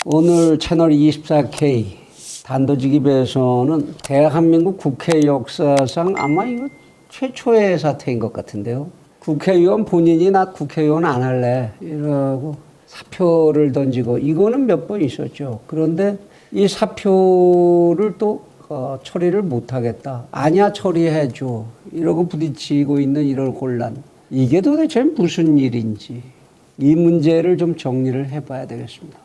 오늘 채널 24K 단도직입에서는 대한민국 국회 역사상 아마 이거 최초의 사태인 것 같은데요. 국회의원 본인이 나 국회의원 안 할래 이러고 사표를 던지고 이거는 몇 번 있었죠. 그런데 이 사표를 또 처리를 못하겠다. 아니야 처리해줘. 이러고 부딪히고 있는 이런 혼란. 이게 도대체 무슨 일인지 이 문제를 좀 정리를 해봐야 되겠습니다.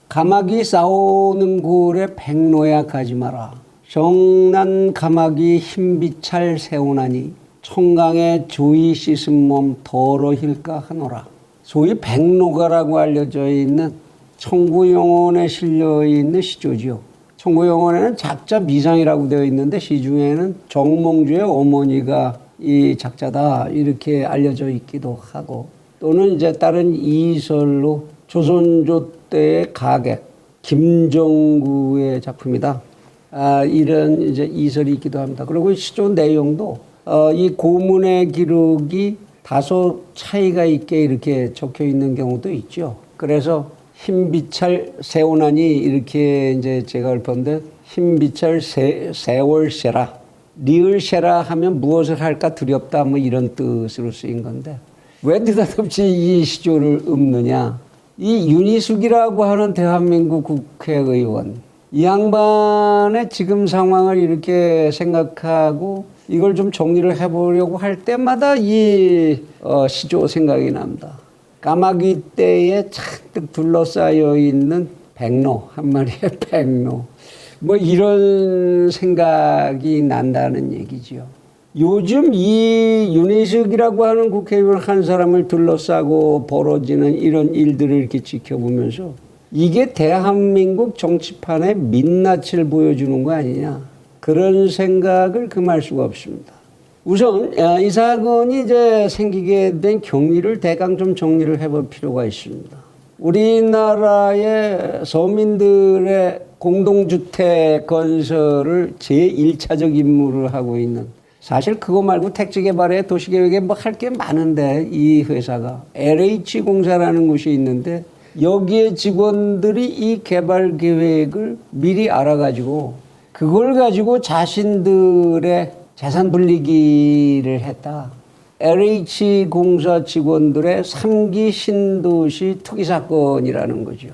가마귀 싸우는 굴에 백노야 가지 마라. 정난 가마귀 흰비찰 세우나니 청강에 조이 씻은 몸 더러힐까 하노라. 소위 백노가라고 알려져 있는 청구영원에 실려있는 시조지요. 청구영원에는 작자 미상이라고 되어 있는데 시중에는 정몽주의 어머니가 이 작자다 이렇게 알려져 있기도 하고, 또는 이제 다른 이설로 조선조 때의 가객 김정구의 작품이다. 이런 이제 이설이 있기도 합니다. 그리고 시조 내용도 이 고문의 기록이 다소 차이가 있게 이렇게 적혀 있는 경우도 있죠. 그래서 흰비찰 세오나니 이렇게 이제 제가 읊었는데, 흰비찰 세월세라, 리을세라 하면 무엇을 할까 두렵다 뭐 이런 뜻으로 쓰인 건데, 왜 느닷없이 이 시조를 읊느냐. 이 윤희숙이라고 하는 대한민국 국회의원, 이 양반의 지금 상황을 이렇게 생각하고 이걸 좀 정리를 해보려고 할 때마다 이 시조 생각이 납니다. 까마귀 떼에 잔뜩 둘러싸여 있는 백로, 한 마리의 백로, 뭐 이런 생각이 난다는 얘기죠. 요즘 이 윤희숙이라고 하는 국회의원 한 사람을 둘러싸고 벌어지는 이런 일들을 이렇게 지켜보면서 이게 대한민국 정치판의 민낯을 보여주는 거 아니냐, 그런 생각을 금할 수가 없습니다. 우선 이 사건이 이제 생기게 된 경위를 대강 좀 정리를 해볼 필요가 있습니다. 우리나라의 서민들의 공동주택 건설을 제1차적 임무를 하고 있는, 사실 그거 말고 택지개발에 도시계획에 뭐 할 게 많은데, 이 회사가 LH공사라는 곳이 있는데 여기에 직원들이 이 개발 계획을 미리 알아가지고 그걸 가지고 자신들의 재산 불리기를 했다. LH공사 직원들의 3기 신도시 투기 사건이라는 거죠.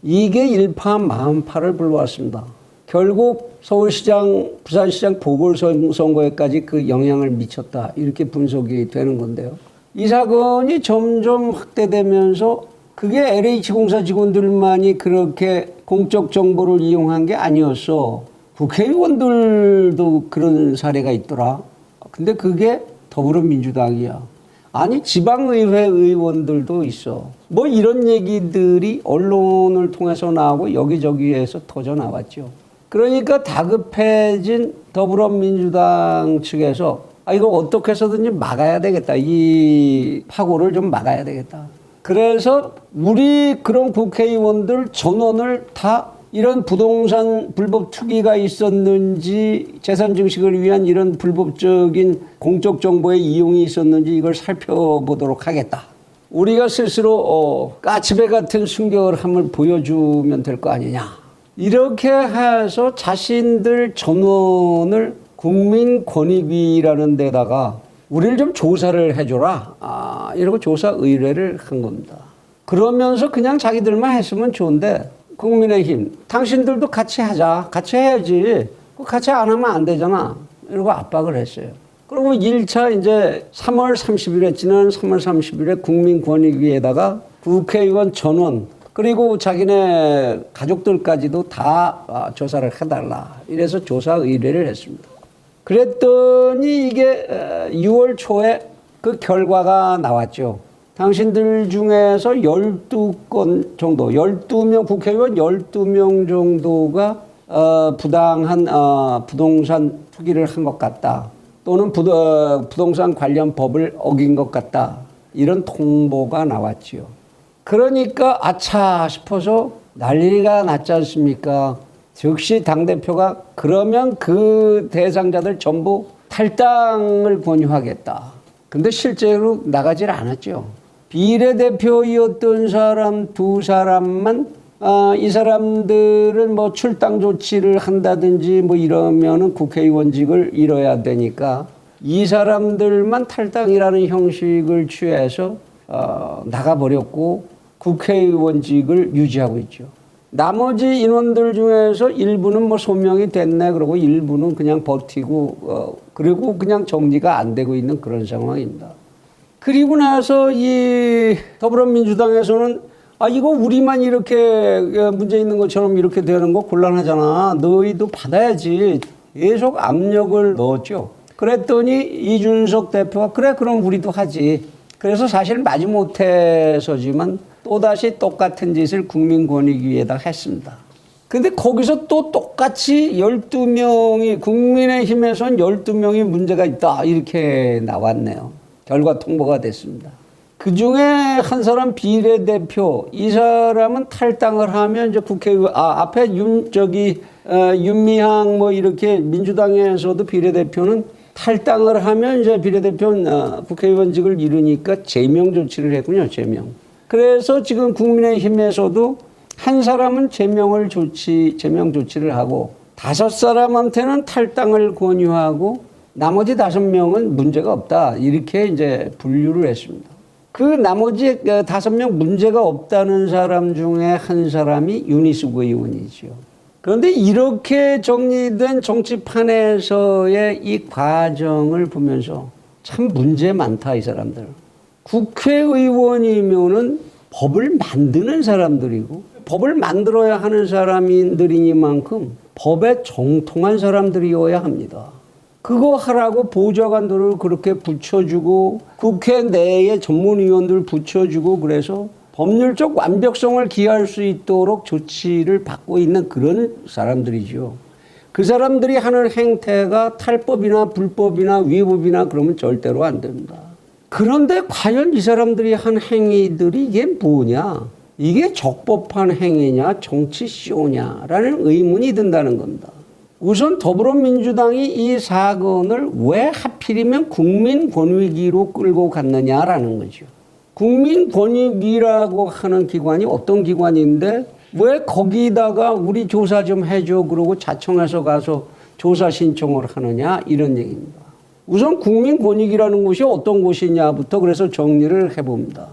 이게 일파만파를 불러왔습니다. 결국 서울시장, 부산시장 보궐선거에까지 그 영향을 미쳤다, 이렇게 분석이 되는 건데요. 이 사건이 점점 확대되면서 그게 LH공사 직원들만이 그렇게 공적 정보를 이용한 게 아니었어. 국회의원들도 그런 사례가 있더라. 근데 그게 더불어민주당이야. 아니 지방의회 의원들도 있어. 뭐 이런 얘기들이 언론을 통해서 나오고 여기저기에서 터져 나왔죠. 그러니까 다급해진 더불어민주당 측에서 이거 어떻게 해서든지 막아야 되겠다. 이 파고를 좀 막아야 되겠다. 그래서 우리 그런 국회의원들 전원을 다 이런 부동산 불법 투기가 있었는지, 재산 증식을 위한 이런 불법적인 공적 정보의 이용이 있었는지 이걸 살펴보도록 하겠다. 우리가 스스로 까치배 같은 순결함을 보여주면 될 거 아니냐. 이렇게 해서 자신들 전원을 국민권익위라는 데다가 우리를 좀 조사를 해줘라. 이러고 조사 의뢰를 한 겁니다. 그러면서 그냥 자기들만 했으면 좋은데, 국민의힘, 당신들도 같이 하자. 같이 해야지. 같이 안 하면 안 되잖아. 이러고 압박을 했어요. 그리고 1차 이제 3월 30일에, 지난 3월 30일에 국민권익위에다가 국회의원 전원, 그리고 자기네 가족들까지도 다 조사를 해달라. 이래서 조사 의뢰를 했습니다. 그랬더니 이게 6월 초에 그 결과가 나왔죠. 당신들 중에서 12건 정도, 12명, 국회의원 12명 정도가 부당한 부동산 투기를 한 것 같다. 또는 부동산 관련 법을 어긴 것 같다. 이런 통보가 나왔지요. 그러니까 아차 싶어서 난리가 났지 않습니까? 즉시 당대표가 그러면 그 대상자들 전부 탈당을 권유하겠다. 근데 실제로 나가질 않았죠. 비례대표였던 사람 두 사람만 이 사람들은 뭐 출당 조치를 한다든지 뭐 이러면은 국회의원직을 잃어야 되니까 이 사람들만 탈당이라는 형식을 취해서 나가버렸고 국회의원직을 유지하고 있죠. 나머지 인원들 중에서 일부는 뭐 소명이 됐네 그러고 일부는 그냥 버티고 그리고 그냥 정리가 안 되고 있는 그런 상황입니다. 그리고 나서 이 더불어민주당에서는 이거 우리만 이렇게 문제 있는 것처럼 이렇게 되는 거 곤란하잖아. 너희도 받아야지. 계속 압력을 넣었죠. 그랬더니 이준석 대표가 그래 그럼 우리도 하지. 그래서 사실 마지못해서지만 또다시 똑같은 짓을 국민권익위에다 했습니다. 근데 거기서 또 똑같이 12명이 국민의힘에선 12명이 문제가 있다 이렇게 나왔네요. 결과 통보가 됐습니다. 그중에 한 사람 비례대표 이 사람은 탈당을 하면 이제 국회의원 앞에 윤미향 뭐 이렇게 민주당에서도 비례대표는 탈당을 하면 이제 비례대표는 국회의원직을 잃으니까 제명 조치를 했군요. 제명. 그래서 지금 국민의힘에서도 한 사람은 제명 조치를 하고 5사람한테는 탈당을 권유하고 나머지 5명은 문제가 없다. 이렇게 이제 분류를 했습니다. 그 나머지 5명 문제가 없다는 사람 중에 한 사람이 윤희숙 의원이죠. 그런데 이렇게 정리된 정치판에서의 이 과정을 보면서 참 문제 많다, 이 사람들. 국회의원이면은 법을 만드는 사람들이고 법을 만들어야 하는 사람들이니만큼 법에 정통한 사람들이어야 합니다. 그거 하라고 보좌관들을 그렇게 붙여주고 국회 내에 전문위원들 붙여주고 그래서 법률적 완벽성을 기할 수 있도록 조치를 받고 있는 그런 사람들이죠. 그 사람들이 하는 행태가 탈법이나 불법이나 위법이나 그러면 절대로 안 됩니다. 그런데 과연 이 사람들이 한 행위들이 이게 뭐냐? 이게 적법한 행위냐 정치쇼냐라는 의문이 든다는 겁니다. 우선 더불어민주당이 이 사건을 왜 하필이면 국민권익위로 끌고 갔느냐라는 거죠. 국민권익위라고 하는 기관이 어떤 기관인데 왜 거기다가 우리 조사 좀 해줘 그러고 자청해서 가서 조사 신청을 하느냐 이런 얘기입니다. 우선 국민권익위라는 곳이 어떤 곳이냐부터 그래서 정리를 해봅니다.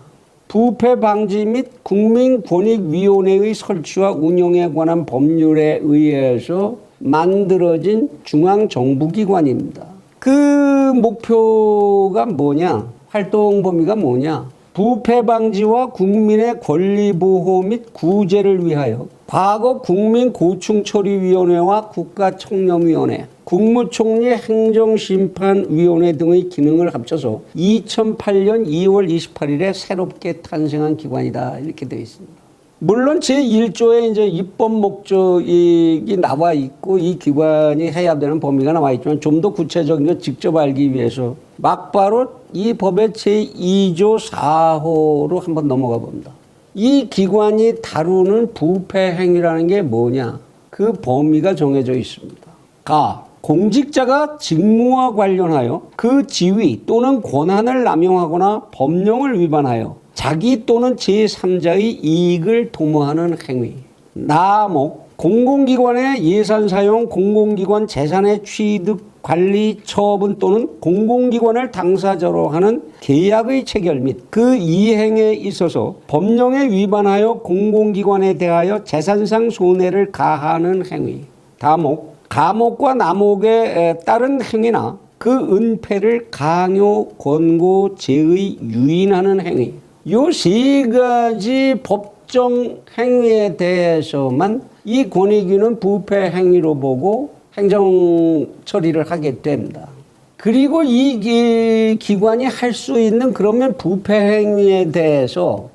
부패 방지 및 국민권익위원회의 설치와 운영에 관한 법률에 의해서 만들어진 중앙정부기관입니다. 그 목표가 뭐냐? 활동 범위가 뭐냐? 부패 방지와 국민의 권리 보호 및 구제를 위하여 과거 국민고충처리위원회와 국가청렴위원회, 국무총리 행정심판위원회 등의 기능을 합쳐서 2008년 2월 28일에 새롭게 탄생한 기관이다. 이렇게 되어 있습니다. 물론 제1조에 이제 입법 목적이 나와 있고 이 기관이 해야 되는 범위가 나와 있지만 좀 더 구체적인 걸 직접 알기 위해서 막바로 이 법의 제2조 4호로 한번 넘어가 봅니다. 이 기관이 다루는 부패 행위라는 게 뭐냐? 그 범위가 정해져 있습니다. 공직자가 직무와 관련하여 그 지위 또는 권한을 남용하거나 법령을 위반하여 자기 또는 제3자의 이익을 도모하는 행위. 공공기관의 예산 사용, 공공기관 재산의 취득, 관리, 처분 또는 공공기관을 당사자로 하는 계약의 체결 및 그 이행에 있어서 법령에 위반하여 공공기관에 대하여 재산상 손해를 가하는 행위. 감옥과 남옥에 따른 행위나 그 은폐를 강요, 권고, 제의, 유인하는 행위. 요 세 가지 법정 행위에 대해서만 이 권익위는 부패 행위로 보고 행정 처리를 하게 됩니다. 그리고 이 기관이 할 수 있는 그러면 부패 행위에 대해서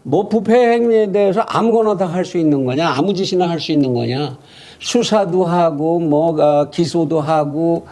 아무거나 다 할 수 있는 거냐? 아무 짓이나 할 수 있는 거냐? 수사도 하고 기소도 하고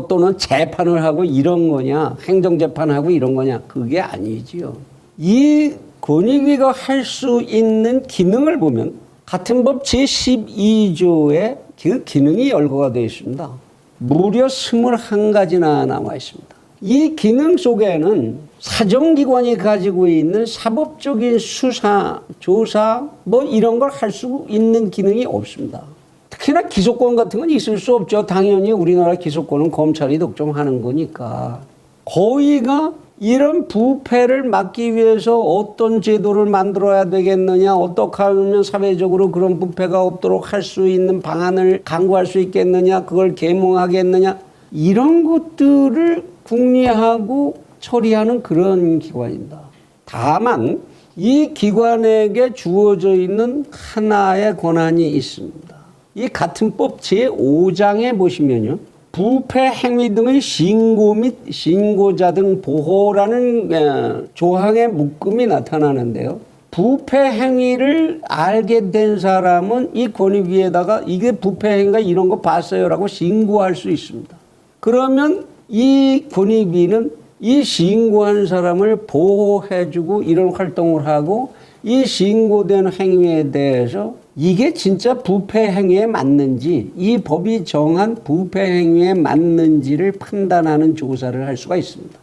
또는 재판을 하고 이런 거냐? 행정재판하고 이런 거냐? 그게 아니지요. 이 권익위가 할 수 있는 기능을 보면 같은 법 제12조에 그 기능이 열거가 되어 있습니다. 무려 21가지나 나와 있습니다. 이 기능 속에는 사정기관이 가지고 있는 사법적인 수사, 조사 뭐 이런 걸 할 수 있는 기능이 없습니다. 특히나 기소권 같은 건 있을 수 없죠. 당연히 우리나라 기소권은 검찰이 독점하는 거니까. 거의가 이런 부패를 막기 위해서 어떤 제도를 만들어야 되겠느냐, 어떻게 하면 사회적으로 그런 부패가 없도록 할 수 있는 방안을 강구할 수 있겠느냐, 그걸 계몽하겠느냐, 이런 것들을 궁리하고 처리하는 그런 기관입니다. 다만 이 기관에게 주어져 있는 하나의 권한이 있습니다. 이 같은 법 제5장에 보시면요, 부패 행위 등의 신고 및 신고자 등 보호라는 조항의 묶음이 나타나는데요. 부패 행위를 알게 된 사람은 이 권익위에다가 이게 부패 행위가 이런 거 봤어요라고 신고할 수 있습니다. 그러면 이 권익위는 이 신고한 사람을 보호해주고 이런 활동을 하고 이 신고된 행위에 대해서 이게 진짜 부패 행위에 맞는지, 이 법이 정한 부패 행위에 맞는지를 판단하는 조사를 할 수가 있습니다.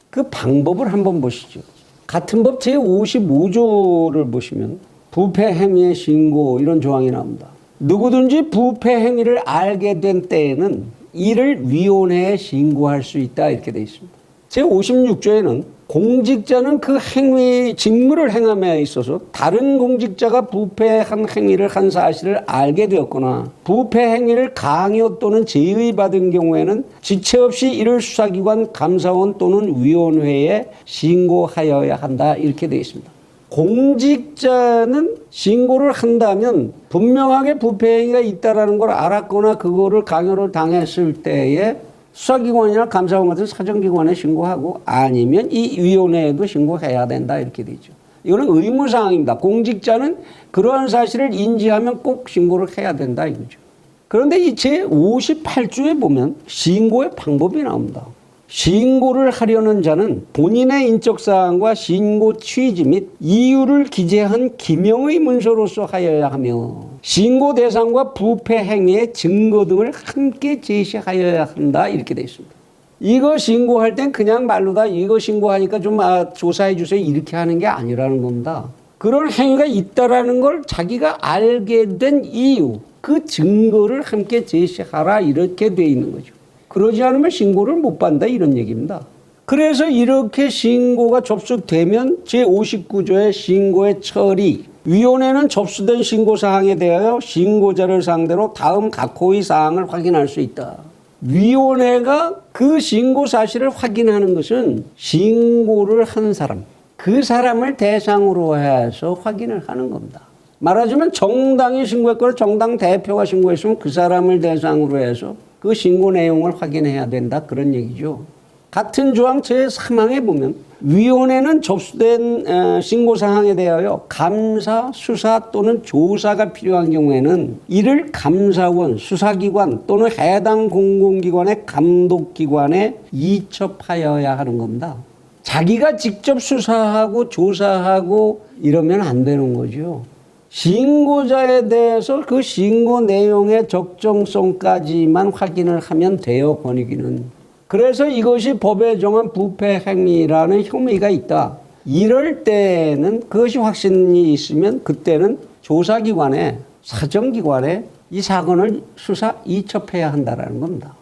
그 방법을 한번 보시죠. 같은 법 제55조를 보시면 부패 행위의 신고 이런 조항이 나옵니다. 누구든지 부패 행위를 알게 된 때에는 이를 위원회에 신고할 수 있다 이렇게 되어 있습니다. 제56조에는 공직자는 그 행위, 직무를 행함에 있어서 다른 공직자가 부패한 행위를 한 사실을 알게 되었거나 부패 행위를 강요 또는 제의받은 경우에는 지체 없이 이를 수사기관, 감사원 또는 위원회에 신고하여야 한다 이렇게 되어 있습니다. 공직자는 신고를 한다면 분명하게 부패 행위가 있다는 걸 알았거나 그거를 강요를 당했을 때에 수사기관이나 감사원 같은 사정기관에 신고하고 아니면 이 위원회에도 신고해야 된다 이렇게 되죠. 이거는 의무사항입니다. 공직자는 그러한 사실을 인지하면 꼭 신고를 해야 된다 이거죠. 그런데 이 제58조에 보면 신고의 방법이 나옵니다. 신고를 하려는 자는 본인의 인적사항과 신고 취지 및 이유를 기재한 기명의 문서로서 하여야 하며 신고 대상과 부패 행위의 증거 등을 함께 제시하여야 한다 이렇게 되어 있습니다. 이거 신고할 땐 그냥 말로다 이거 신고하니까 좀 조사해 주세요 이렇게 하는 게 아니라는 겁니다. 그런 행위가 있다라는 걸 자기가 알게 된 이유, 그 증거를 함께 제시하라 이렇게 되어 있는 거죠. 그러지 않으면 신고를 못 받는다 이런 얘기입니다. 그래서 이렇게 신고가 접수되면 제59조의 신고의 처리, 위원회는 접수된 신고사항에 대하여 신고자를 상대로 다음 각 호의 사항을 확인할 수 있다. 위원회가 그 신고 사실을 확인하는 것은 신고를 한 사람, 그 사람을 대상으로 해서 확인을 하는 겁니다. 말하자면 정당이 신고했거나 정당 대표가 신고했으면 그 사람을 대상으로 해서 그 신고 내용을 확인해야 된다 그런 얘기죠. 같은 조항 제3항에 보면 위원회는 접수된 신고사항에 대하여 감사, 수사 또는 조사가 필요한 경우에는 이를 감사원, 수사기관 또는 해당 공공기관의 감독기관에 이첩하여야 하는 겁니다. 자기가 직접 수사하고 조사하고 이러면 안 되는 거죠. 신고자에 대해서 그 신고 내용의 적정성까지만 확인을 하면 돼요, 권익위는. 그래서 이것이 법에 정한 부패 행위라는 혐의가 있다. 이럴 때는 그것이 확신이 있으면 그때는 조사기관에, 사정기관에 이 사건을 수사 이첩해야 한다는 겁니다.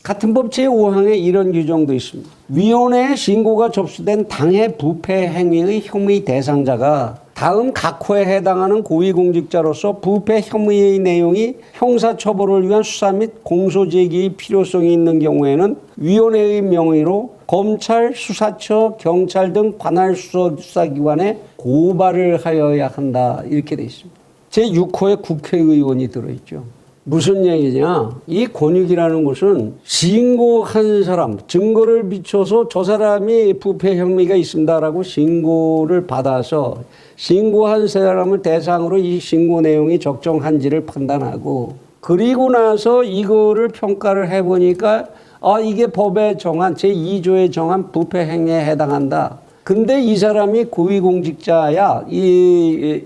같은 법 제5항에 이런 규정도 있습니다. 위원회에 신고가 접수된 당해 부패 행위의 혐의 대상자가 다음 각 호에 해당하는 고위공직자로서 부패 혐의의 내용이 형사처벌을 위한 수사 및 공소제기의 필요성이 있는 경우에는 위원회의 명의로 검찰, 수사처, 경찰 등 관할 수사기관에 고발을 하여야 한다 이렇게 되어 있습니다. 제6호에 국회의원이 들어있죠. 무슨 얘기냐? 이 권익이라는 것은 신고한 사람, 증거를 비춰서 저 사람이 부패 혐의가 있습니다라고 신고를 받아서 신고한 사람을 대상으로 이 신고 내용이 적정한지를 판단하고 그리고 나서 이거를 평가를 해보니까 이게 법에 정한 제2조에 정한 부패 행위에 해당한다. 근데 이 사람이 고위공직자야.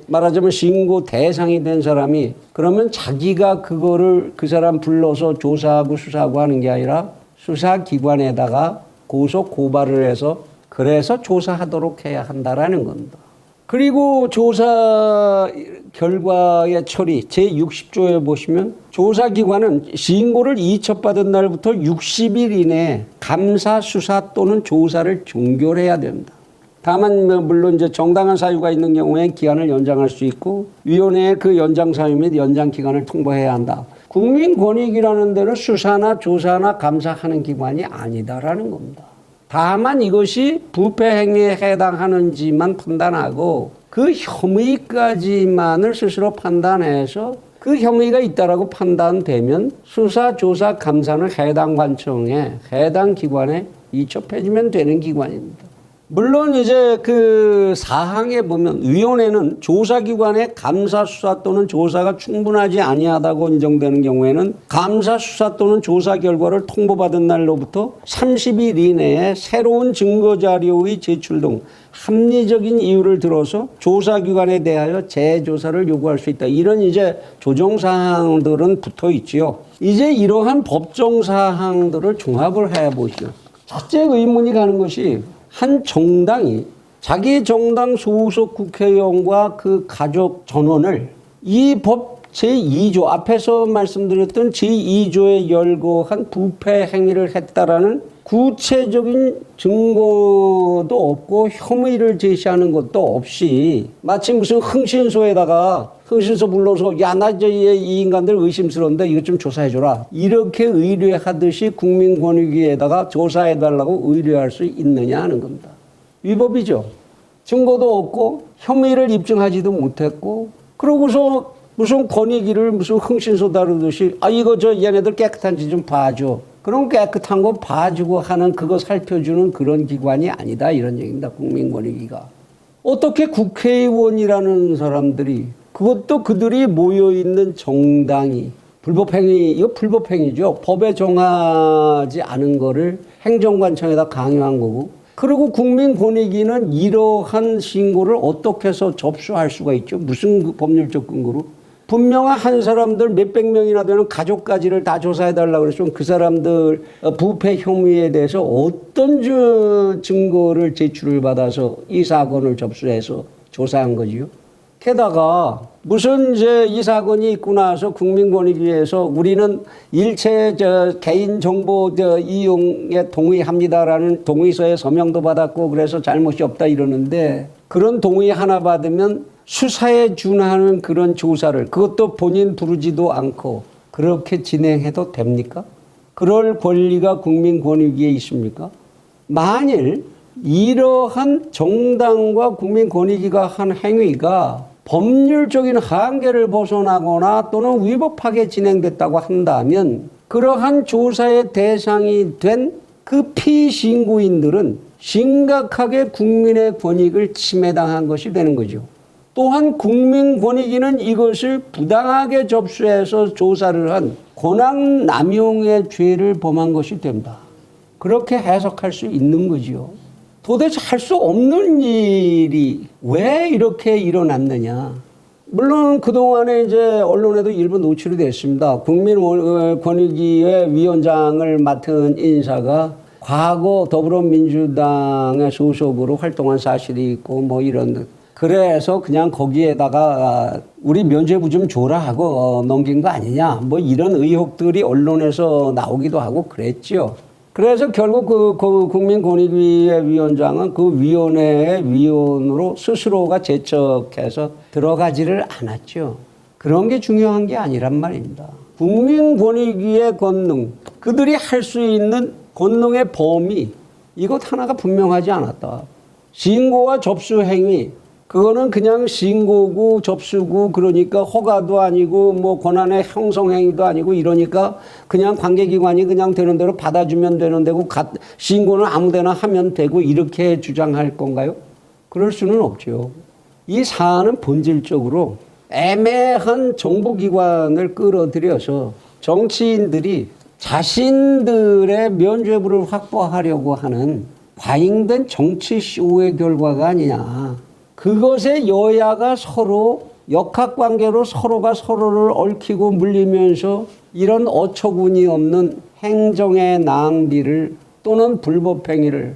말하자면 신고 대상이 된 사람이 그러면 자기가 그거를 그 사람 불러서 조사하고 수사하고 하는 게 아니라 수사기관에다가 고발을 해서 그래서 조사하도록 해야 한다라는 겁니다. 그리고 조사 결과의 처리 제60조에 보시면 조사기관은 신고를 이첩받은 날부터 60일 이내에 감사, 수사 또는 조사를 종결해야 됩니다. 다만 물론 이제 정당한 사유가 있는 경우에 기한을 연장할 수 있고 위원회에 그 연장 사유 및 연장 기간을 통보해야 한다. 국민권익위라는 데는 수사나 조사나 감사하는 기관이 아니다라는 겁니다. 다만 이것이 부패 행위에 해당하는지만 판단하고 그 혐의까지만을 스스로 판단해서 그 혐의가 있다라고 판단되면 수사, 조사, 감사는 해당 관청에 해당 기관에 이첩해주면 되는 기관입니다. 물론 이제 그 사항에 보면 위원회는 조사기관의 감사, 수사 또는 조사가 충분하지 아니하다고 인정되는 경우에는 감사, 수사 또는 조사 결과를 통보받은 날로부터 30일 이내에 새로운 증거자료의 제출 등 합리적인 이유를 들어서 조사기관에 대하여 재조사를 요구할 수 있다. 이런 이제 조정사항들은 붙어 있지요. 이제 이러한 법정사항들을 종합을 해보시면 첫째 의문이 가는 것이 한 정당이 자기 정당 소속 국회의원과 그 가족 전원을 이 법 제2조 앞에서 말씀드렸던 제2조에 열거한 부패 행위를 했다라는 구체적인 증거도 없고 혐의를 제시하는 것도 없이 마치 무슨 흥신소에다가 흥신소 불러서 야, 나 이 인간들 의심스러운데 이것 좀 조사해줘라. 이렇게 의뢰하듯이 국민권익위에다가 조사해달라고 의뢰할 수 있느냐 하는 겁니다. 위법이죠. 증거도 없고 혐의를 입증하지도 못했고 그러고서 무슨 권익위를 무슨 흥신소 다루듯이 이거 얘네들 깨끗한지 좀 봐줘. 그럼 깨끗한 거 봐주고 하는 그거 살펴주는 그런 기관이 아니다 이런 얘기입니다. 국민권익위가. 어떻게 국회의원이라는 사람들이 그것도 그들이 모여있는 정당이 불법행위, 이거 불법행위죠. 법에 정하지 않은 거를 행정관청에다 강요한 거고 그리고 국민권익위는 이러한 신고를 어떻게 해서 접수할 수가 있죠. 무슨 그 법률적 근거로. 분명한 한 사람들 몇백 명이나 되는 가족까지를 다 조사해달라고 그랬으면 그 사람들 부패 혐의에 대해서 어떤 증거를 제출을 받아서 이 사건을 접수해서 조사한 거지요. 게다가 무슨 이제 이 사건이 있고 나서 국민권익위에서 우리는 일체 개인정보 이용에 동의합니다라는 동의서에 서명도 받았고 그래서 잘못이 없다 이러는데 그런 동의 하나 받으면 수사에 준하는 그런 조사를 그것도 본인 부르지도 않고 그렇게 진행해도 됩니까? 그럴 권리가 국민권익위에 있습니까? 만일 이러한 정당과 국민권익위가 한 행위가 법률적인 한계를 벗어나거나 또는 위법하게 진행됐다고 한다면 그러한 조사의 대상이 된 그 피신고인들은 심각하게 국민의 권익을 침해당한 것이 되는 거죠. 또한 국민권익위는 이것을 부당하게 접수해서 조사를 한 권한 남용의 죄를 범한 것이 된다. 그렇게 해석할 수 있는 거지요. 도대체 할 수 없는 일이 왜 이렇게 일어났느냐. 물론 그동안에 이제 언론에도 일부 노출이 됐습니다. 국민권익위의 위원장을 맡은 인사가 과거 더불어민주당의 소속으로 활동한 사실이 있고 뭐 이런 그래서 그냥 거기에다가 우리 면죄부 좀 줘라 하고 넘긴 거 아니냐 뭐 이런 의혹들이 언론에서 나오기도 하고 그랬죠. 그래서 결국 그 국민권익위의 위원장은 그 위원회의 위원으로 스스로가 제척해서 들어가지를 않았죠. 그런 게 중요한 게 아니란 말입니다. 국민권익위의 권능, 그들이 할 수 있는 권능의 범위 이것 하나가 분명하지 않았다. 신고와 접수 행위 그거는 그냥 신고고 접수고 그러니까 허가도 아니고 뭐 권한의 형성행위도 아니고 이러니까 그냥 관계기관이 그냥 되는 대로 받아주면 되는 데고 신고는 아무데나 하면 되고 이렇게 주장할 건가요? 그럴 수는 없죠. 이 사안은 본질적으로 애매한 정보기관을 끌어들여서 정치인들이 자신들의 면죄부를 확보하려고 하는 과잉된 정치쇼의 결과가 아니냐. 그것에 여야가 서로 역학관계로 서로가 서로를 얽히고 물리면서 이런 어처구니 없는 행정의 낭비를 또는 불법행위를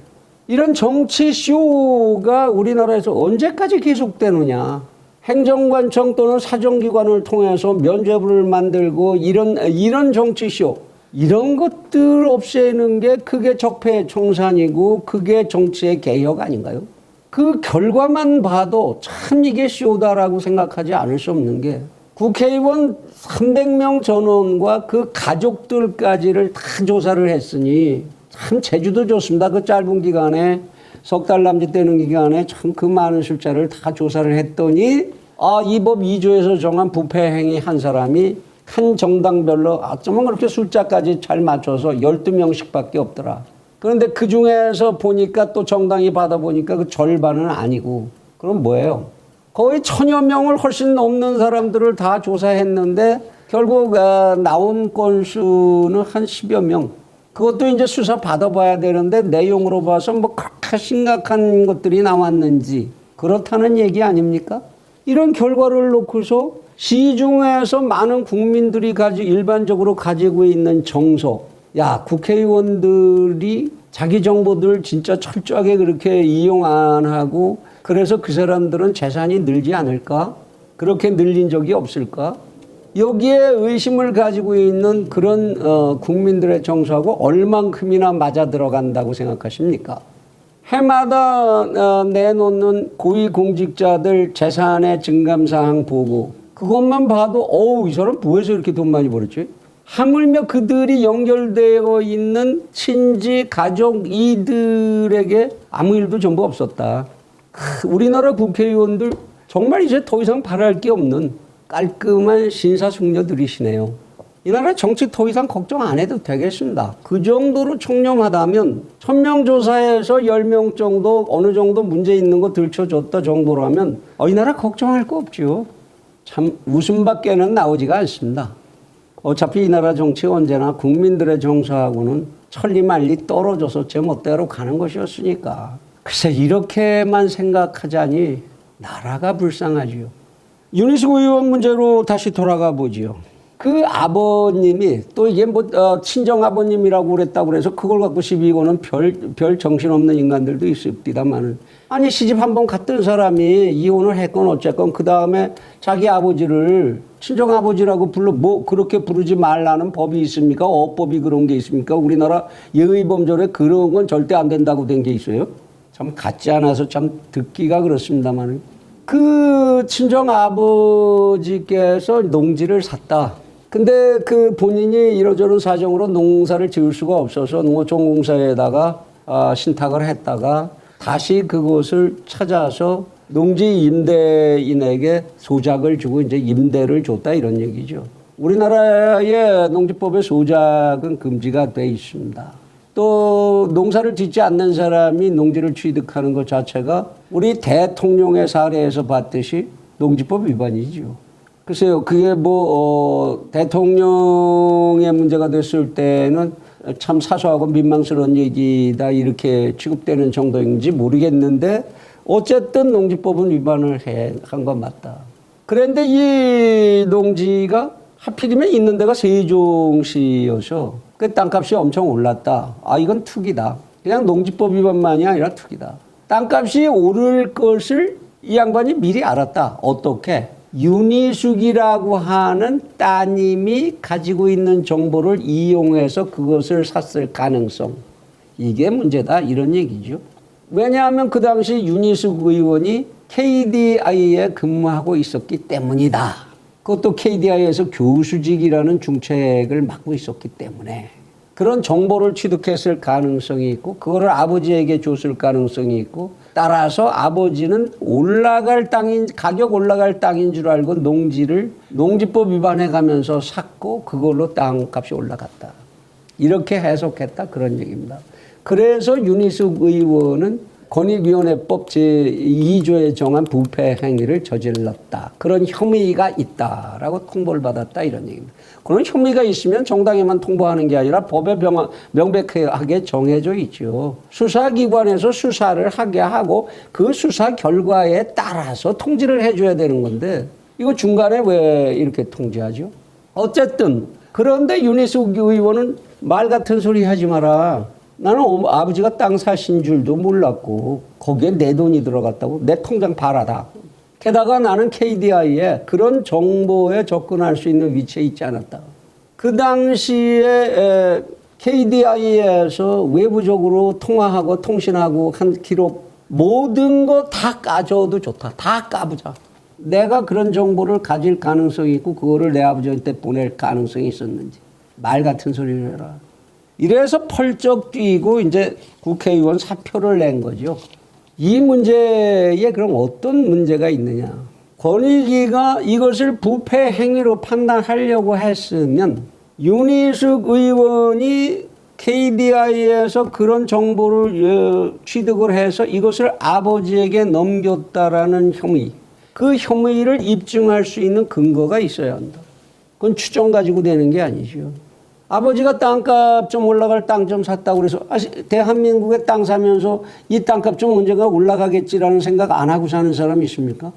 이런 정치 쇼가 우리나라에서 언제까지 계속되느냐. 행정관청 또는 사정기관을 통해서 면죄부를 만들고 이런 정치 쇼, 이런 것들 없애는 게 그게 적폐의 청산이고 그게 정치의 개혁 아닌가요? 그 결과만 봐도 참 이게 쇼다라고 생각하지 않을 수 없는 게 국회의원 300명 전원과 그 가족들까지를 다 조사를 했으니 참 제주도 좋습니다. 그 짧은 기간에 석 달 남짓되는 기간에 참 그 많은 숫자를 다 조사를 했더니 이 법 2조에서 정한 부패 행위 한 사람이 한 정당별로 어쩌면 그렇게 숫자까지 잘 맞춰서 12명씩밖에 없더라. 그런데 그 중에서 보니까 또 정당이 받아보니까 그 절반은 아니고 그럼 뭐예요? 거의 1000여 명을 훨씬 넘는 사람들을 다 조사했는데 결국 나온 건수는 한 10여 명. 그것도 이제 수사 받아봐야 되는데 내용으로 봐서 뭐 그렇게 심각한 것들이 나왔는지 그렇다는 얘기 아닙니까? 이런 결과를 놓고서 시중에서 많은 국민들이 일반적으로 가지고 있는 정서, 야, 국회의원들이 자기 정보들 진짜 철저하게 그렇게 이용 안 하고 그래서 그 사람들은 재산이 늘지 않을까? 그렇게 늘린 적이 없을까? 여기에 의심을 가지고 있는 그런 국민들의 정서하고 얼만큼이나 맞아 들어간다고 생각하십니까? 해마다 내놓는 고위공직자들 재산의 증감사항 보고 그것만 봐도 이 사람 뭐해서 이렇게 돈 많이 벌었지? 하물며 그들이 연결되어 있는 친지, 가족 이들에게 아무 일도 전부 없었다. 우리나라 국회의원들 정말 이제 더 이상 바랄 게 없는 깔끔한 신사숙녀들이시네요. 이 나라 정치 더 이상 걱정 안 해도 되겠습니다. 그 정도로 청렴하다면 1000명 조사에서 10명 정도 어느 정도 문제 있는 거 들춰줬다 정도라면 이 나라 걱정할 거 없죠. 참 웃음밖에는 나오지가 않습니다. 어차피 이 나라 정치 언제나 국민들의 정서하고는 천리말리 떨어져서 제멋대로 가는 것이었으니까. 글쎄 이렇게만 생각하자니 나라가 불쌍하지요. 윤희숙 의원 문제로 다시 돌아가 보지요. 그 아버님이 또 이게 친정 아버님이라고 그랬다고 그래서 그걸 갖고 시비 거는 별 정신없는 인간들도 있습니다만은 아니 시집 한번 갔던 사람이 이혼을 했건 어쨌건 그 다음에 자기 아버지를 친정 아버지라고 그렇게 부르지 말라는 법이 있습니까? 어법이 그런 게 있습니까? 우리나라 예의범절에 그런 건 절대 안 된다고 된 게 있어요. 참 같지 않아서 참 듣기가 그렇습니다만은 그 친정 아버지께서 농지를 샀다. 근데 그 본인이 이러저런 사정으로 농사를 지을 수가 없어서 농어촌공사에다가 신탁을 했다가 다시 그곳을 찾아서 농지 임대인에게 소작을 주고 이제 임대를 줬다 이런 얘기죠. 우리나라의 농지법에 소작은 금지가 돼 있습니다. 또 농사를 짓지 않는 사람이 농지를 취득하는 것 자체가 우리 대통령의 사례에서 봤듯이 농지법 위반이죠. 글쎄요, 그게 대통령의 문제가 됐을 때는 참 사소하고 민망스러운 얘기다 이렇게 취급되는 정도인지 모르겠는데 어쨌든 농지법은 위반을 한 건 맞다. 그런데 이 농지가 하필이면 있는 데가 세종시여서 그 땅값이 엄청 올랐다. 이건 투기다. 그냥 농지법 위반만이 아니라 투기다. 땅값이 오를 것을 이 양반이 미리 알았다. 어떻게? 윤희숙이라고 하는 따님이 가지고 있는 정보를 이용해서 그것을 샀을 가능성. 이게 문제다. 이런 얘기죠. 왜냐하면 그 당시 윤희숙 의원이 KDI에 근무하고 있었기 때문이다. 그것도 KDI에서 교수직이라는 중책을 맡고 있었기 때문에 그런 정보를 취득했을 가능성이 있고 그거를 아버지에게 줬을 가능성이 있고 따라서 아버지는 가격 올라갈 땅인 줄 알고 농지법 위반해 가면서 샀고 그걸로 땅값이 올라갔다. 이렇게 해석했다 그런 얘기입니다. 그래서 윤희숙 의원은 권익위원회법 제2조에 정한 부패 행위를 저질렀다. 그런 혐의가 있다라고 통보를 받았다 이런 얘기입니다. 그런 혐의가 있으면 정당에만 통보하는 게 아니라 법에 명백하게 정해져 있죠. 수사기관에서 수사를 하게 하고 그 수사 결과에 따라서 통지를 해줘야 되는 건데 이거 중간에 왜 이렇게 통지하죠? 어쨌든 그런데 윤희숙 의원은 말 같은 소리 하지 마라. 나는 아버지가 땅 사신 줄도 몰랐고 거기에 내 돈이 들어갔다고 내 통장 봐라다. 게다가 나는 KDI에 그런 정보에 접근할 수 있는 위치에 있지 않았다. 그 당시에 KDI에서 외부적으로 통화하고 통신하고 한 기록 모든 거 다 까줘도 좋다. 다 까보자. 내가 그런 정보를 가질 가능성이 있고 그거를 내 아버지한테 보낼 가능성이 있었는지. 말 같은 소리를 해라. 이래서 펄쩍 뛰고 이제 국회의원 사표를 낸 거죠. 이 문제에 그럼 어떤 문제가 있느냐. 권익위가 이것을 부패 행위로 판단하려고 했으면 윤희숙 의원이 KDI에서 그런 정보를 취득을 해서 이것을 아버지에게 넘겼다라는 혐의, 그 혐의를 입증할 수 있는 근거가 있어야 한다. 그건 추정 가지고 되는 게 아니죠. 아버지가 땅값 좀 올라갈 땅 좀 샀다고 그래서 대한민국에 땅 사면서 이 땅값 좀 언젠가 올라가겠지라는 생각 안 하고 사는 사람이 있습니까?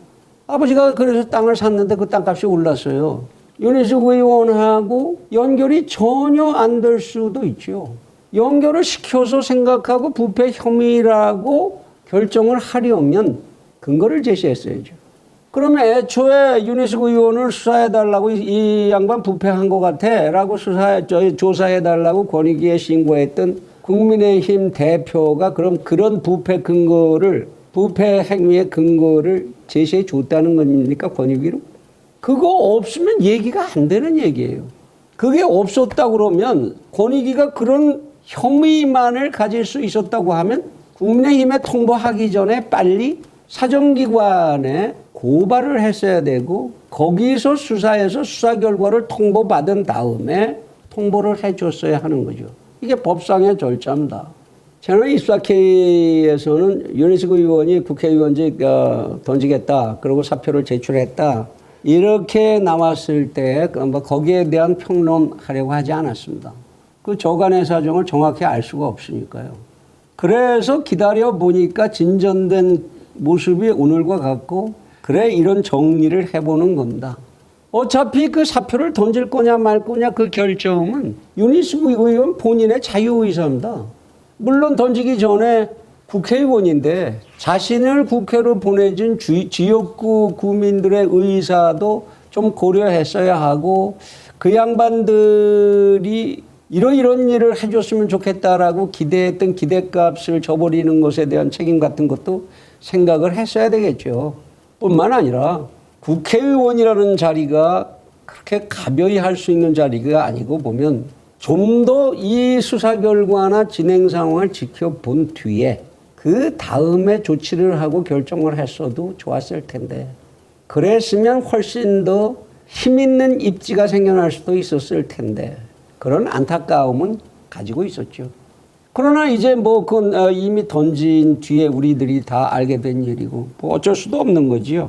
아버지가 그래서 땅을 샀는데 그 땅값이 올랐어요. 윤희숙 의원하고 연결이 전혀 안 될 수도 있죠. 연결을 시켜서 생각하고 부패 혐의라고 결정을 하려면 근거를 제시했어야죠. 그러면 애초에 윤희숙 의원을 수사해달라고 이 양반 부패한 것 같아 라고 조사해달라고 권익위에 신고했던 국민의힘 대표가 그럼 그런 부패 행위의 근거를 제시해 줬다는 겁니까, 권익위로? 그거 없으면 얘기가 안 되는 얘기예요. 그게 없었다 그러면 권익위가 그런 혐의만을 가질 수 있었다고 하면 국민의힘에 통보하기 전에 빨리 사정기관에 고발을 했어야 되고 거기서 수사해서 수사 결과를 통보받은 다음에 통보를 해줬어야 하는 거죠. 이게 법상의 절차입니다. 채널 24K에서는 윤희숙 의원이 국회의원직 던지겠다. 그리고 사표를 제출했다. 이렇게 나왔을 때 거기에 대한 평론하려고 하지 않았습니다. 그 저간의 사정을 정확히 알 수가 없으니까요. 그래서 기다려 보니까 진전된 모습이 오늘과 같고 그래 이런 정리를 해보는 겁니다. 어차피 그 사표를 던질 거냐 말 거냐 그 결정은 윤희숙 의원 본인의 자유의사입니다. 물론 던지기 전에 국회의원인데 자신을 국회로 보내준 지역구 구민들의 의사도 좀 고려했어야 하고 그 양반들이 이런 일을 해줬으면 좋겠다라고 기대했던 기대값을 저버리는 것에 대한 책임 같은 것도 생각을 했어야 되겠죠. 뿐만 아니라 국회의원이라는 자리가 그렇게 가벼이 할 수 있는 자리가 아니고 보면 좀 더 이 수사 결과나 진행 상황을 지켜본 뒤에 그 다음에 조치를 하고 결정을 했어도 좋았을 텐데 그랬으면 훨씬 더 힘있는 입지가 생겨날 수도 있었을 텐데 그런 안타까움은 가지고 있었죠. 그러나 이제 그건 이미 던진 뒤에 우리들이 다 알게 된 일이고 어쩔 수도 없는 거지요.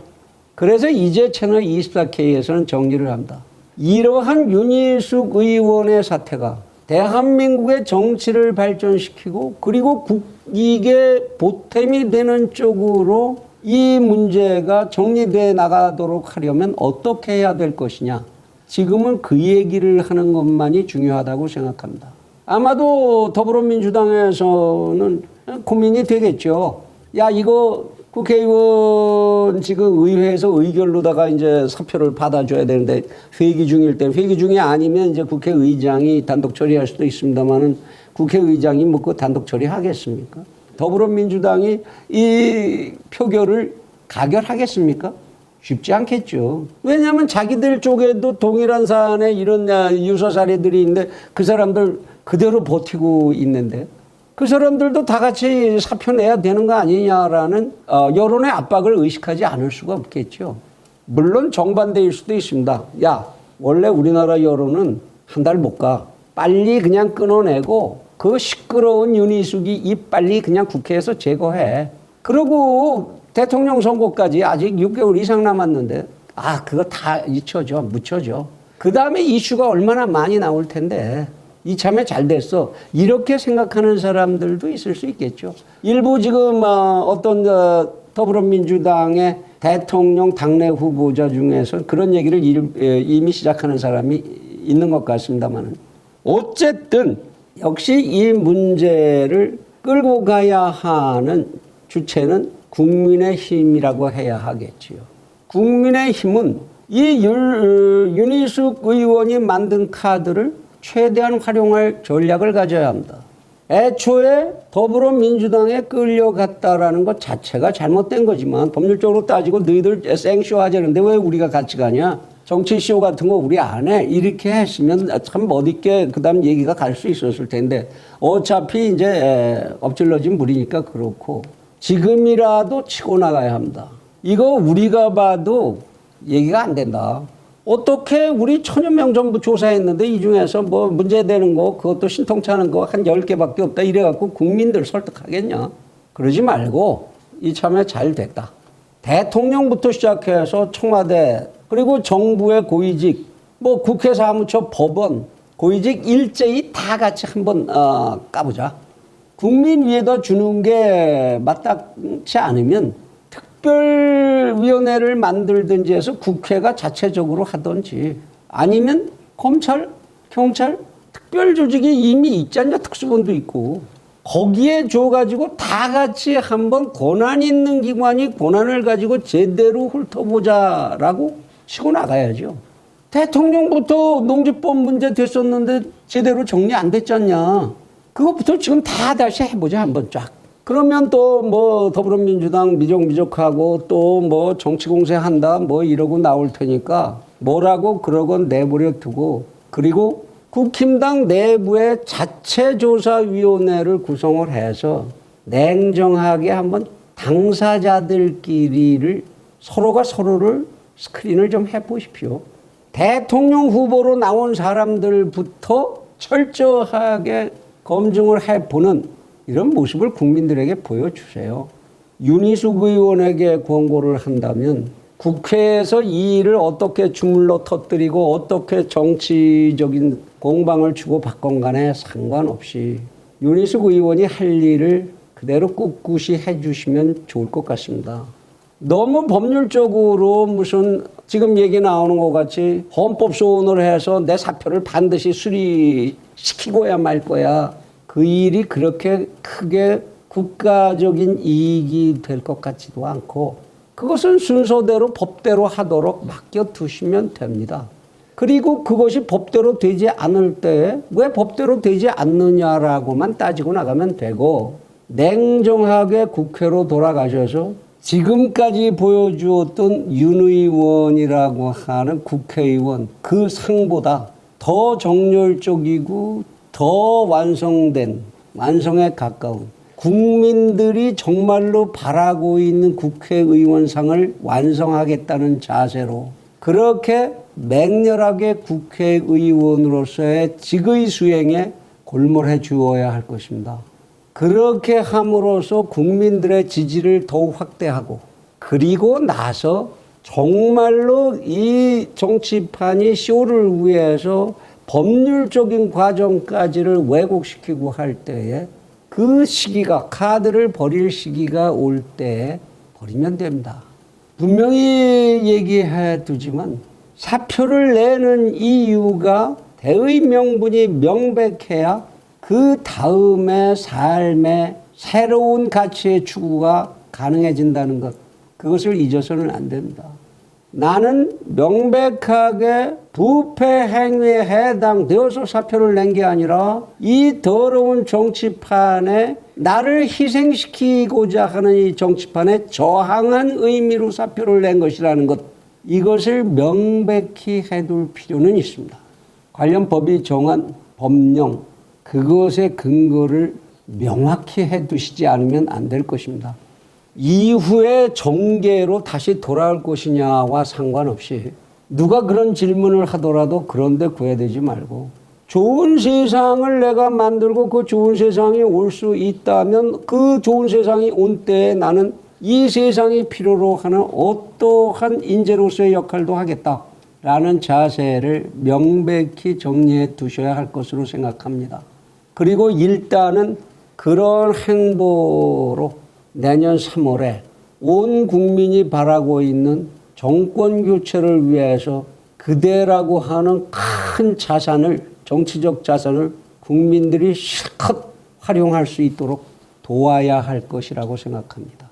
그래서 이제 채널 24K에서는 정리를 합니다. 이러한 윤희숙 의원의 사태가 대한민국의 정치를 발전시키고 그리고 국익에 보탬이 되는 쪽으로 이 문제가 정리돼 나가도록 하려면 어떻게 해야 될 것이냐. 지금은 그 얘기를 하는 것만이 중요하다고 생각합니다. 아마도 더불어민주당에서는 고민이 되겠죠. 야, 이거 국회의원 지금 의회에서 의결로다가 이제 사표를 받아줘야 되는데 회기 중일 때 회기 중이 아니면 이제 국회의장이 단독 처리할 수도 있습니다만은 국회의장이 그 단독 처리하겠습니까? 더불어민주당이 이 표결을 가결하겠습니까? 쉽지 않겠죠. 왜냐하면 자기들 쪽에도 동일한 사안에 이런 유서 사례들이 있는데 그 사람들 그대로 버티고 있는데 그 사람들도 다 같이 사표 내야 되는 거 아니냐라는 여론의 압박을 의식하지 않을 수가 없겠죠. 물론 정반대일 수도 있습니다. 야, 원래 우리나라 여론은 한 달 못 가. 빨리 그냥 끊어내고 그 시끄러운 윤희숙이 입 빨리 그냥 국회에서 제거해. 그리고 대통령 선거까지 아직 6개월 이상 남았는데 그거 다 잊혀져, 묻혀져. 그 다음에 이슈가 얼마나 많이 나올 텐데 이참에 잘 됐어. 이렇게 생각하는 사람들도 있을 수 있겠죠. 일부 지금 어떤 더불어민주당의 대통령 당내 후보자 중에서 그런 얘기를 이미 시작하는 사람이 있는 것 같습니다만 어쨌든 역시 이 문제를 끌고 가야 하는 주체는 국민의힘이라고 해야 하겠지요. 국민의힘은 이 윤희숙 의원이 만든 카드를 최대한 활용할 전략을 가져야 합니다. 애초에 더불어민주당에 끌려갔다라는 것 자체가 잘못된 거지만 법률적으로 따지고 너희들 생쇼 하자는데 왜 우리가 같이 가냐? 정치쇼 같은 거 우리 안 해. 이렇게 했으면 참 멋있게 그 다음 얘기가 갈 수 있었을 텐데 어차피 이제 엎질러진 물이니까 그렇고 지금이라도 치고 나가야 합니다. 이거 우리가 봐도 얘기가 안 된다. 어떻게 우리 1000여 명 전부 조사했는데 이 중에서 뭐 문제되는 거 그것도 신통찮은 거 한 10개밖에 없다 이래갖고 국민들 설득하겠냐. 그러지 말고 이참에 잘 됐다. 대통령부터 시작해서 청와대 그리고 정부의 고위직 뭐 국회 사무처 법원 고위직 일제히 다 같이 한번 까보자. 국민 위에다 주는 게 마땅치 않으면 특별위원회를 만들든지 해서 국회가 자체적으로 하든지 아니면 검찰, 경찰, 특별조직이 이미 있지 않냐. 특수본도 있고 거기에 줘가지고 다 같이 한번 권한 있는 기관이 권한을 가지고 제대로 훑어보자라고 치고 나가야죠. 대통령부터 농지법 문제 됐었는데 제대로 정리 안 됐지 않냐. 그것부터 지금 다 다시 해보자 한번 쫙. 그러면 또 뭐 더불어민주당 미적미적하고 또 뭐 정치공세 한다 뭐 이러고 나올 테니까 뭐라고 그러건 내버려 두고 그리고 국힘당 내부의 자체조사위원회를 구성을 해서 냉정하게 한번 당사자들끼리를 서로가 서로를 스크린을 좀 해보십시오. 대통령 후보로 나온 사람들부터 철저하게 검증을 해보는 이런 모습을 국민들에게 보여주세요. 윤희숙 의원에게 권고를 한다면 국회에서 이 일을 어떻게 주물러 터뜨리고 어떻게 정치적인 공방을 주고받건 간에 상관없이 윤희숙 의원이 할 일을 그대로 꿋꿋이 해주시면 좋을 것 같습니다. 너무 법률적으로 무슨 지금 얘기 나오는 것 같이 헌법소원을 해서 내 사표를 반드시 수리시키고야 말 거야. 그 일이 그렇게 크게 국가적인 이익이 될 것 같지도 않고 그것은 순서대로 법대로 하도록 맡겨두시면 됩니다. 그리고 그것이 법대로 되지 않을 때 왜 법대로 되지 않느냐라고만 따지고 나가면 되고 냉정하게 국회로 돌아가셔서 지금까지 보여주었던 윤 의원이라고 하는 국회의원 그 상보다 더 정열적이고 더 완성에 가까운 국민들이 정말로 바라고 있는 국회의원상을 완성하겠다는 자세로 그렇게 맹렬하게 국회의원으로서의 직의 수행에 골몰해 주어야 할 것입니다. 그렇게 함으로써 국민들의 지지를 더욱 확대하고 그리고 나서 정말로 이 정치판이 쇼를 위해서 법률적인 과정까지를 왜곡시키고 할 때에 그 시기가 카드를 버릴 시기가 올 때 버리면 됩니다. 분명히 얘기해 두지만 사표를 내는 이유가 대의 명분이 명백해야 그 다음에 삶의 새로운 가치의 추구가 가능해진다는 것. 그것을 잊어서는 안 됩니다. 나는 명백하게 부패 행위에 해당되어서 사표를 낸 게 아니라 이 더러운 정치판에 나를 희생시키고자 하는 이 정치판에 저항한 의미로 사표를 낸 것이라는 것. 이것을 명백히 해둘 필요는 있습니다. 관련 법이 정한 법령, 그것의 근거를 명확히 해두시지 않으면 안 될 것입니다. 이후에 정계로 다시 돌아올 것이냐와 상관없이 누가 그런 질문을 하더라도 그런데 구애되지 말고 좋은 세상을 내가 만들고 그 좋은 세상이 올 수 있다면 그 좋은 세상이 온 때에 나는 이 세상이 필요로 하는 어떠한 인재로서의 역할도 하겠다라는 자세를 명백히 정리해 두셔야 할 것으로 생각합니다. 그리고 일단은 그런 행보로 내년 3월에 온 국민이 바라고 있는 정권 교체를 위해서 그대라고 하는 큰 자산을 정치적 자산을 국민들이 실컷 활용할 수 있도록 도와야 할 것이라고 생각합니다.